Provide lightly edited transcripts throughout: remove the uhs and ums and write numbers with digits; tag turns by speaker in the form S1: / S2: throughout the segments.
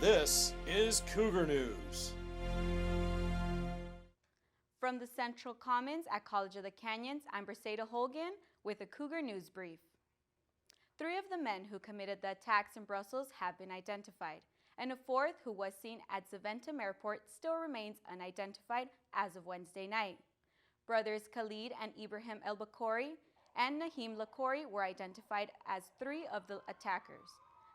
S1: This is Cougar News.
S2: From the Central Commons at College of the Canyons, I'm Briseida Holgan with a Cougar Newsbrief. 3 of the men who committed the attacks in Brussels have been identified, and a 4th who was seen at Zaventem Airport still remains unidentified as of Wednesday night. Brothers Khalid and Ibrahim El Bakouri and Nahim Lakouri were identified as 3 of the attackers.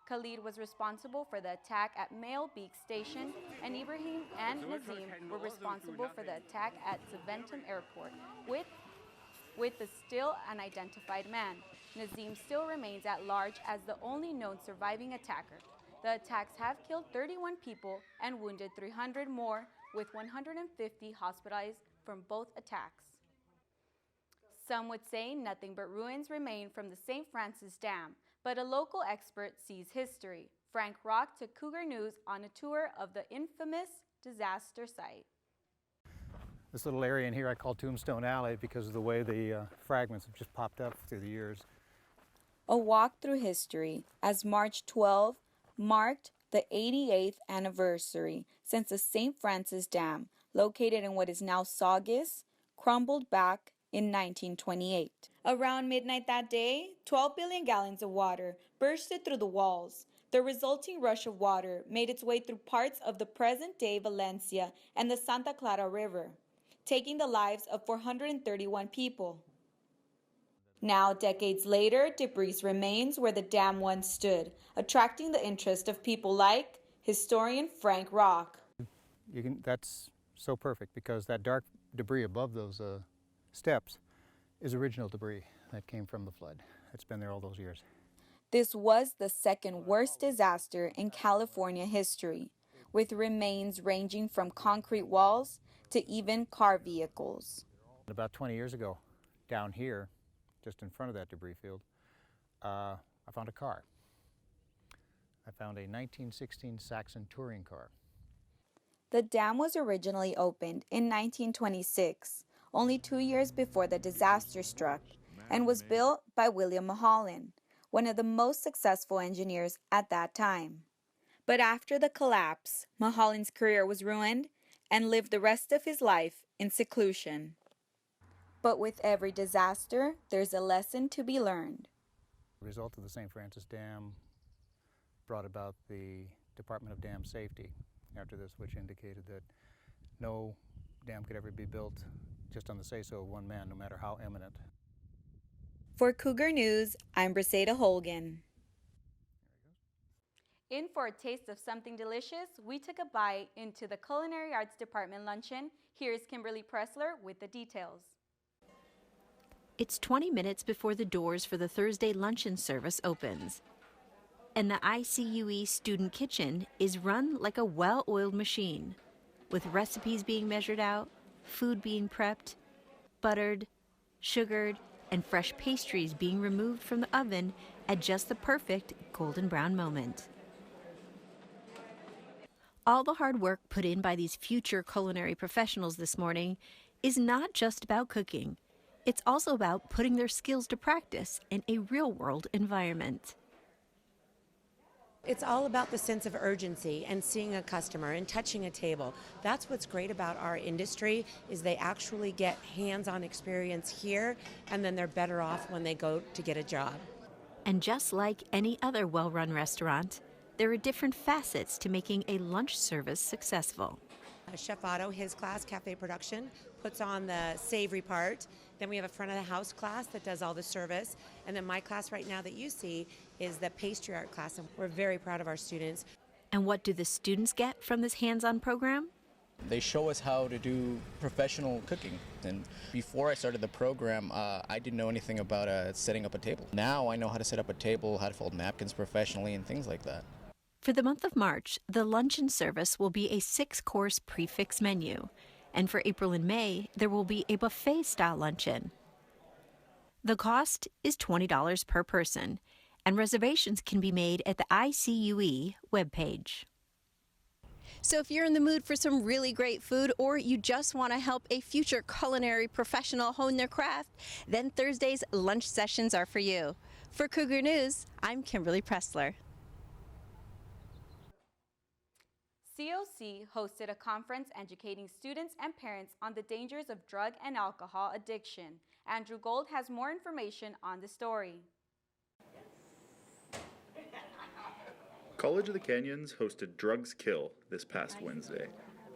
S2: Khalid was responsible for the attack at Mail Beak Station, and Ibrahim and Nazim were responsible for the attack at Zaventem Airport with the still unidentified man. Nazim still remains at large as the only known surviving attacker. The attacks have killed 31 people and wounded 300 more, with 150 hospitalized from both attacks. Some would say nothing but ruins remain from the St. Francis Dam, but a local expert sees history. Frank Rock took Cougar News on a tour of the infamous disaster site.
S3: This little area in here I call Tombstone Alley because of the way the fragments have just popped up through the years.
S2: A walk through history, as March 12 marked the 88th anniversary since the St. Francis Dam, located in what is now Saugus, crumbled back in 1928. Around midnight that day, 12 billion gallons of water bursted through the walls. The resulting rush of water made its way through parts of the present-day Valencia and the Santa Clara River, taking the lives of 431 people. Now, decades later, debris remains where the dam once stood, attracting the interest of people like historian Frank Rock.
S3: That's so perfect because that dark debris above those steps is original debris that came from the flood. It's been there all those years.
S2: This was the second worst disaster in California history, with remains ranging from concrete walls to even car vehicles.
S3: About 20 years ago, down here, just in front of that debris field, I found a car. I found a 1916 Saxon touring car.
S2: The dam was originally opened in 1926, only 2 years before the disaster struck, and was built by William Mulholland, one of the most successful engineers at that time. But after the collapse, Mulholland's career was ruined and lived the rest of his life in seclusion. But with every disaster, there's a lesson to be learned.
S3: The result of the St. Francis Dam brought about the Department of Dam Safety after this, which indicated that no dam could ever be built just on the say-so of one man, no matter how eminent.
S2: For Cougar News, I'm Briseida Holgan. In for a taste of something delicious, we took a bite into the Culinary Arts Department luncheon. Here's Kimberly Pressler with the details.
S4: It's 20 minutes before the doors for the Thursday luncheon service opens. And the ICUE student kitchen is run like a well-oiled machine, with recipes being measured out, food being prepped, buttered, sugared, and fresh pastries being removed from the oven at just the perfect golden brown moment. All the hard work put in by these future culinary professionals this morning is not just about cooking. It's also about putting their skills to practice in a real-world environment.
S5: It's all about the sense of urgency and seeing a customer and touching a table. That's what's great about our industry, is they actually get hands-on experience here, and then they're better off when they go to get a job.
S4: And just like any other well-run restaurant, there are different facets to making a lunch service successful.
S5: Chef Otto, his class, Cafe Production, puts on the savory part. Then we have a front of the house class that does all the service. And then my class right now that you see is the pastry art class. And we're very proud of our students.
S4: And what do the students get from this hands-on program?
S6: They show us how to do professional cooking. And before I started the program, I didn't know anything about setting up a table. Now I know how to set up a table, how to fold napkins professionally, and things like that.
S4: For the month of March, the luncheon service will be a 6-course prix-fixe menu. And for April and May, there will be a buffet-style luncheon. The cost is $20 per person, and reservations can be made at the ICUE webpage.
S7: So if you're in the mood for some really great food, or you just want to help a future culinary professional hone their craft, then Thursday's lunch sessions are for you. For Cougar News, I'm Kimberly Pressler.
S2: COC hosted a conference educating students and parents on the dangers of drug and alcohol addiction. Andrew Gold has more information on the story.
S8: College of the Canyons hosted Drugs Kill this past Wednesday,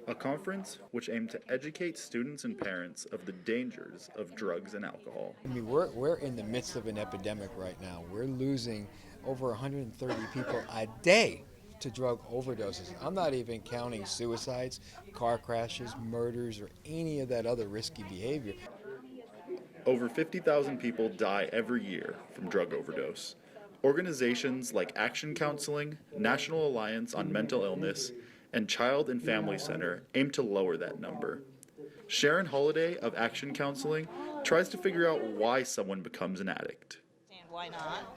S8: a conference which aimed to educate students and parents of the dangers of drugs and alcohol.
S9: I mean, we're in the midst of an epidemic right now. We're losing over 130 people a day to drug overdoses. I'm not even counting suicides, car crashes, murders, or any of that other risky behavior.
S8: Over 50,000 people die every year from drug overdose. Organizations like Action Counseling, National Alliance on Mental Illness, and Child and Family Center aim to lower that number. Sharon Holliday of Action Counseling tries to figure out why someone becomes an addict.
S10: And why not?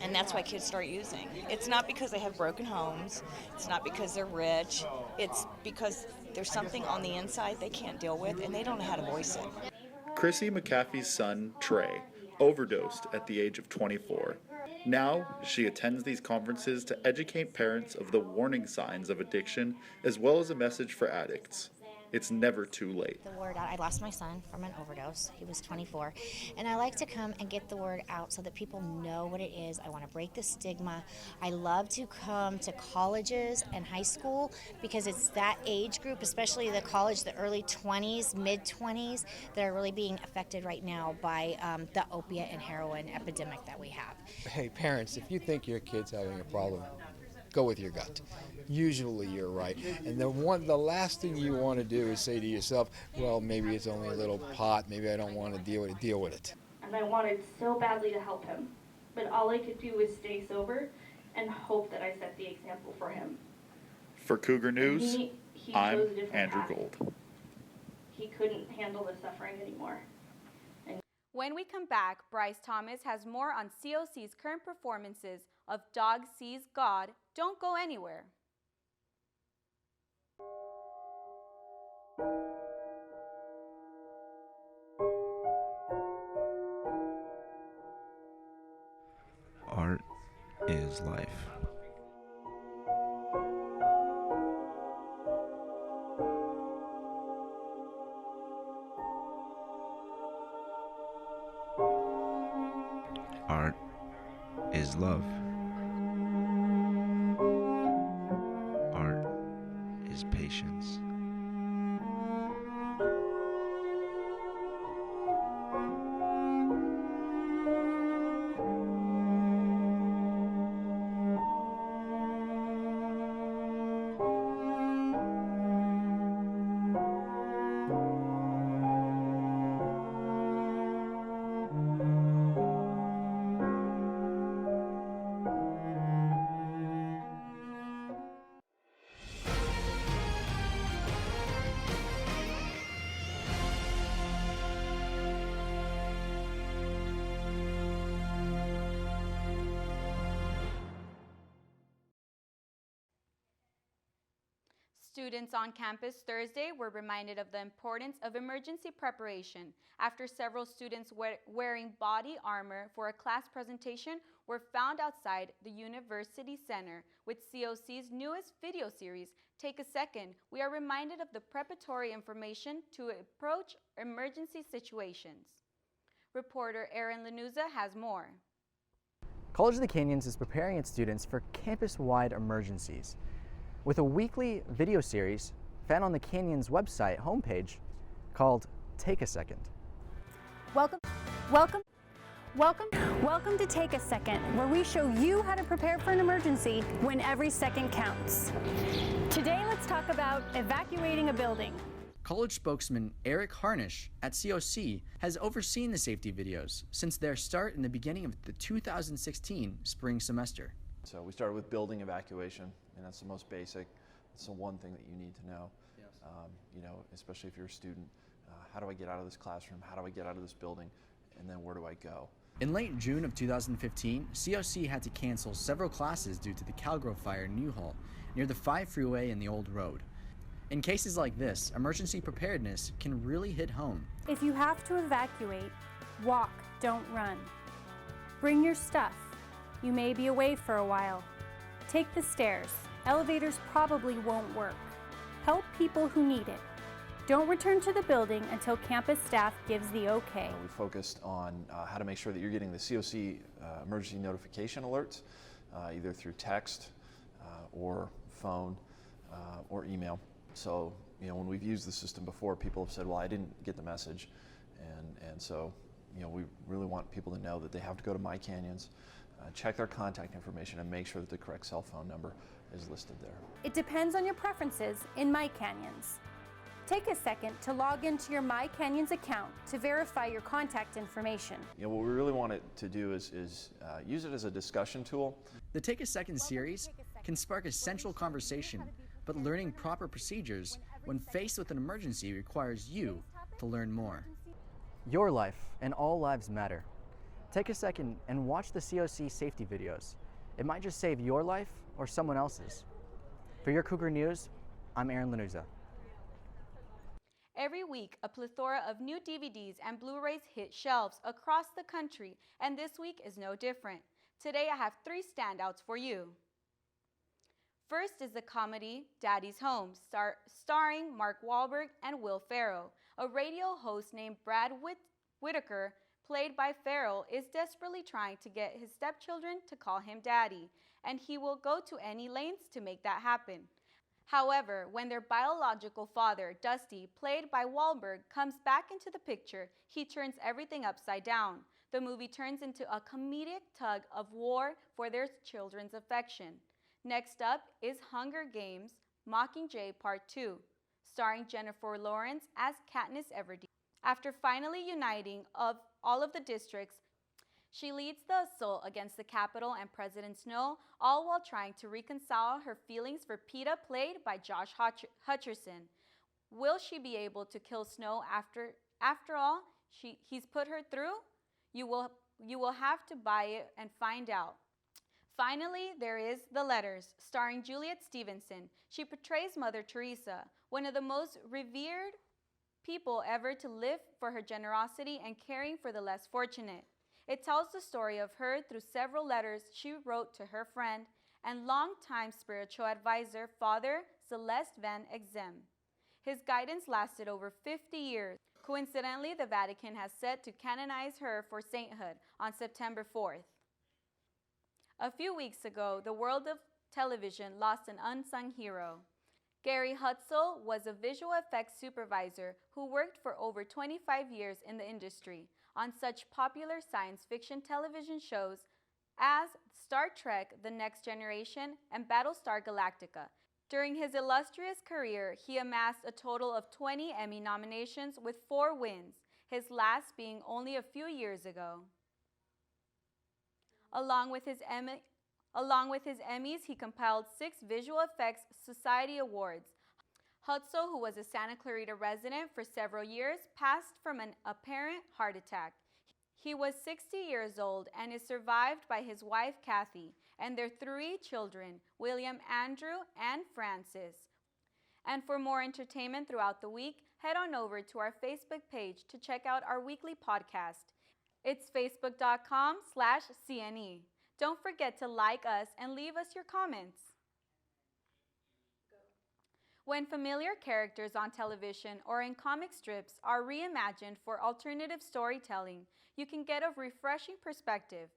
S10: And that's why kids start using. It's not because they have broken homes. It's not because they're rich. It's because there's something on the inside they can't deal with and they don't know how to voice it.
S8: Chrissy McAfee's son, Trey, overdosed at the age of 24. Now, she attends these conferences to educate parents of the warning signs of addiction, as well as a message for addicts. It's never too late.
S11: The word out. I lost my son from an overdose. He was 24. And I like to come and get the word out so that people know what it is. I want to break the stigma. I love to come to colleges and high school because it's that age group, especially the college, the early 20s, mid-20s, that are really being affected right now by the opiate and heroin epidemic that we have.
S9: Hey, parents, if you think your kid's having a problem, go with your gut. Usually you're right. And the last thing you want to do is say to yourself, well, maybe it's only a little pot, maybe I don't want to deal with it.
S12: And I wanted so badly to help him, but all I could do was stay sober and hope that I set the example for him.
S8: For Cougar News,
S12: He
S8: I'm
S12: chose a different
S8: Andrew
S12: path.
S8: Gold.
S12: He couldn't handle the suffering anymore.
S2: When we come back, Bryce Thomas has more on COC's current performances of Dog Sees God. Don't go anywhere.
S13: Art is life. Art is love. Art is patience.
S2: Students on campus Thursday were reminded of the importance of emergency preparation after several students wearing body armor for a class presentation were found outside the University Center. With COC's newest video series, Take a Second, we are reminded of the preparatory information to approach emergency situations. Reporter Aaron Lanuza has more.
S14: College of the Canyons is preparing its students for campus-wide emergencies with a weekly video series found on the Canyons website homepage called Take a Second.
S15: Welcome to Take a Second, where we show you how to prepare for an emergency when every second counts. Today, let's talk about evacuating a building.
S14: College spokesman Eric Harnish at COC has overseen the safety videos since their start in the beginning of the 2016 spring semester.
S16: So we started with building evacuation, and that's the most basic. It's the one thing that you need to know. Yes. You know, especially if you're a student. How do I get out of this classroom? How do I get out of this building? And then where do I go?
S14: In late June of 2015, COC had to cancel several classes due to the Calgro fire in Newhall, near the 5 freeway and the Old Road. In cases like this, emergency preparedness can really hit home.
S15: If you have to evacuate, walk, don't run. Bring your stuff. You may be away for a while. Take the stairs, elevators probably won't work. Help people who need it. Don't return to the building until campus staff gives the okay.
S16: We focused on how to make sure that you're getting the COC emergency notification alerts, either through text or phone or email. So, when we've used the system before, people have said, well, I didn't get the message. And so, we really want people to know that they have to go to My Canyons, check their contact information, and make sure that the correct cell phone number is listed there.
S15: It depends on your preferences in My Canyons. Take a second to log into your My Canyons account to verify your contact information.
S16: What we really want it to do is use it as a discussion tool.
S14: The Take a Second series can spark a central conversation, but learning proper procedures when faced with an emergency requires you to learn more. Your life and all lives matter. Take a second and watch the COC safety videos. It might just save your life or someone else's. For your Cougar News, I'm Aaron Lanuza.
S2: Every week, a plethora of new DVDs and Blu-rays hit shelves across the country, and this week is no different. Today, I have 3 standouts for you. First is the comedy Daddy's Home, starring Mark Wahlberg and Will Ferrell. A radio host named Brad Whitaker, played by Ferrell, is desperately trying to get his stepchildren to call him Daddy, and he will go to any lengths to make that happen. However, when their biological father, Dusty, played by Wahlberg, comes back into the picture, he turns everything upside down. The movie turns into a comedic tug of war for their children's affection. Next up is Hunger Games: Mockingjay Part 2, starring Jennifer Lawrence as Katniss Everdeen. After finally uniting all of the districts, she leads the assault against the Capitol and President Snow, all while trying to reconcile her feelings for Peeta, played by Josh Hutcherson. Will she be able to kill Snow after all he's put her through? You will have to buy it and find out. Finally, there is The Letters, starring Juliet Stevenson. She portrays Mother Teresa, one of the most revered people ever to live for her generosity and caring for the less fortunate. It tells the story of her through several letters she wrote to her friend and longtime spiritual advisor, Father Celeste Van Exem. His guidance lasted over 50 years. Coincidentally, the Vatican has set to canonize her for sainthood on September 4th. A few weeks ago, the world of television lost an unsung hero. Gary Hutzel was a visual effects supervisor who worked for over 25 years in the industry on such popular science fiction television shows as Star Trek: The Next Generation and Battlestar Galactica. During his illustrious career, he amassed a total of 20 Emmy nominations with 4 wins, his last being only a few years ago. Along with his Emmys, he compiled 6 Visual Effects Society Awards. Hutzel, who was a Santa Clarita resident for several years, passed from an apparent heart attack. He was 60 years old and is survived by his wife, Kathy, and their 3 children, William, Andrew, and Francis. And for more entertainment throughout the week, head on over to our Facebook page to check out our weekly podcast. It's facebook.com/CNE. Don't forget to like us and leave us your comments. When familiar characters on television or in comic strips are reimagined for alternative storytelling, you can get a refreshing perspective.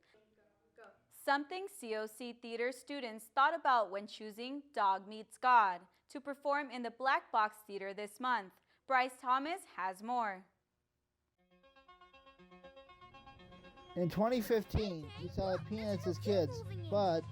S2: Something COC Theater students thought about when choosing Dog Meets God to perform in the Black Box Theater this month. Bryce Thomas has more.
S17: In 2015, we saw the Peanuts as kids, but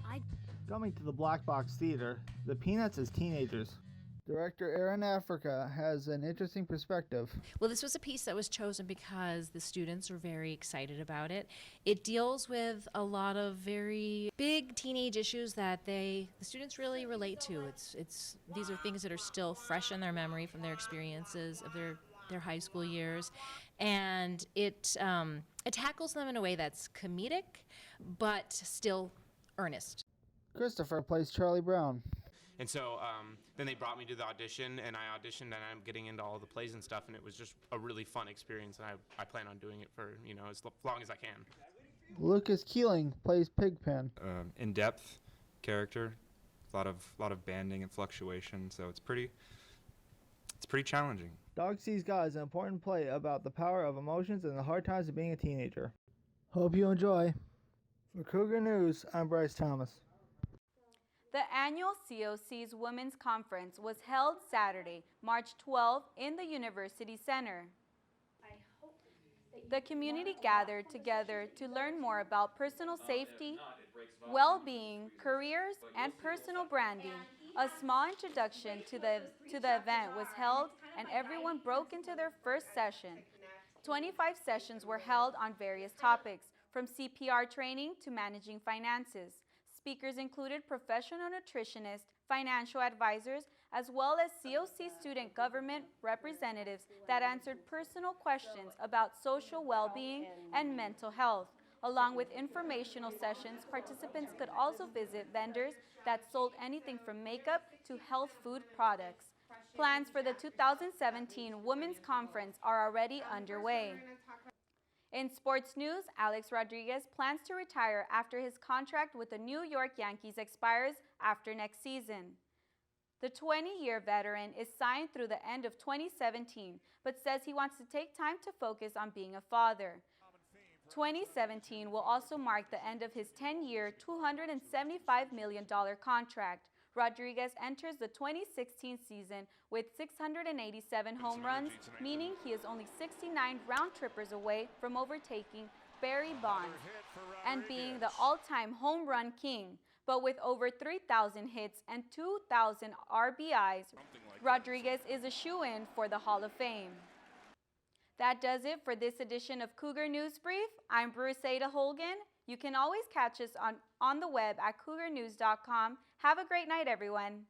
S17: coming to the Black Box Theater, the Peanuts as teenagers. Director Erin Africa has an interesting perspective.
S18: Well, this was a piece that was chosen because the students were very excited about it. It deals with a lot of very big teenage issues that the students really relate to. These are things that are still fresh in their memory from their experiences of their high school years, and it tackles them in a way that's comedic but still earnest.
S17: Christopher plays Charlie Brown.
S19: And so then they brought me to the audition, and I auditioned, and I'm getting into all the plays and stuff, and it was just a really fun experience, and I plan on doing it for, as long as I can.
S17: Lucas Keeling plays Pigpen.
S20: In-depth character, a lot of banding and fluctuation, so it's pretty challenging.
S17: Dog Sees God is an important play about the power of emotions and the hard times of being a teenager. Hope you enjoy. For Cougar News, I'm Bryce Thomas.
S2: The annual COC's Women's Conference was held Saturday, March 12, in the University Center. The community gathered together to learn more about personal safety, well-being, careers, and personal branding. A small introduction to the event was held, and everyone broke into their first session. 25 sessions were held on various topics, from CPR training to managing finances. Speakers included professional nutritionists, financial advisors, as well as COC student government representatives that answered personal questions about social well-being and mental health. Along with informational sessions, participants could also visit vendors that sold anything from makeup to health food products. Plans for the 2017 Women's Conference are already underway. In sports news, Alex Rodriguez plans to retire after his contract with the New York Yankees expires after next season. The 20-year veteran is signed through the end of 2017, but says he wants to take time to focus on being a father. 2017 will also mark the end of his 10-year, $275 million contract. Rodriguez enters the 2016 season with 687 home runs, meaning he is only 69 round-trippers away from overtaking Barry Bonds and being the all-time home run king. But with over 3,000 hits and 2,000 RBIs, Rodriguez is a shoo-in for the Hall of Fame. That does it for this edition of Cougar Newsbrief. I'm Bruceida Holgan. You can always catch us on the web at cougarnews.com. Have a great night, everyone.